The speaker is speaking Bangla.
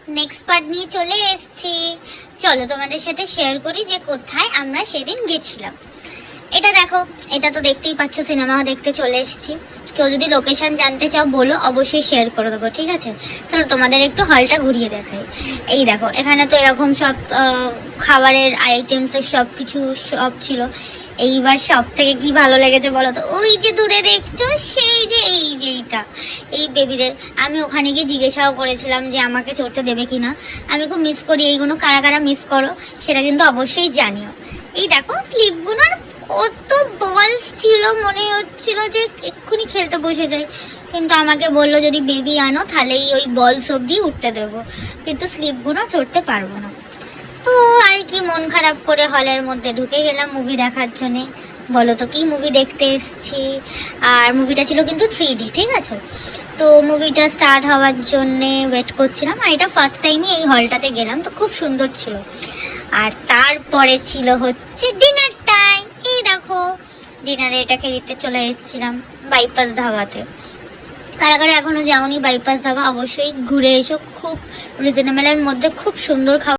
নেক্সট পার্ট নিয়ে চলে এসেছি। চলো তোমাদের সাথে শেয়ার করি যে কোথায় আমরা সেদিন গেছিলাম। এটা দেখো, এটা তো দেখতেই পাচ্ছ, সিনেমা দেখতে চলে এসেছি। কেউ যদি লোকেশন জানতে চাও বলো, অবশ্যই শেয়ার করে দেবো, ঠিক আছে? চলো তোমাদের একটু হলটা ঘুরিয়ে দেখাই। এই দেখো, এখানে তো এরকম সব খাবারের আইটেমসের সব কিছু সব ছিল। এইবার সব থেকে কি ভালো লেগেছে বলো তো, ওই যে দূরে দেখছো সেই যে এইটা এই বেবিদের, আমি ওখানে গিয়ে জিজ্ঞাসাও করেছিলাম যে আমাকে চড়তে দেবে কিনা। আমি খুব মিস করি এইগুলো, কারা কারা মিস করো সেটা কিন্তু অবশ্যই জানিও। এই দেখো স্লিপগুলোর কত বলস ছিল, মনে হচ্ছিল যে এক্ষুনি খেলতে বসে যাই, কিন্তু আমাকে বললো যদি বেবি আনো তাহলেই ওই বলস অবধি উঠতে দেবো, কিন্তু স্লিপগুলো চড়তে পারবো না। তো আর কি, মন খারাপ করে হলের মধ্যে ঢুকে গেলাম মুভি দেখার জন্যে। বলো তো কি মুভি দেখতে এসেছি। আর মুভিটা ছিল কিন্তু 3D, ঠিক আছে? তো মুভিটা স্টার্ট হওয়ার জন্যে ওয়েট করছিলাম। আর এটা ফার্স্ট টাইমই এই হলটাতে গেলাম, তো খুব সুন্দর ছিল। আর তারপরে ছিল হচ্ছে ডিনার টাইম। এই দেখো, ডিনারে এটাকে দিতে চলে এসেছিলাম বাইপাস ধাবাতে। কারা কারা এখনো যাওনি বাইপাস ধাবা, অবশ্যই ঘুরে এসো। খুব রিজনেবলের মধ্যে খুব সুন্দর খাবার।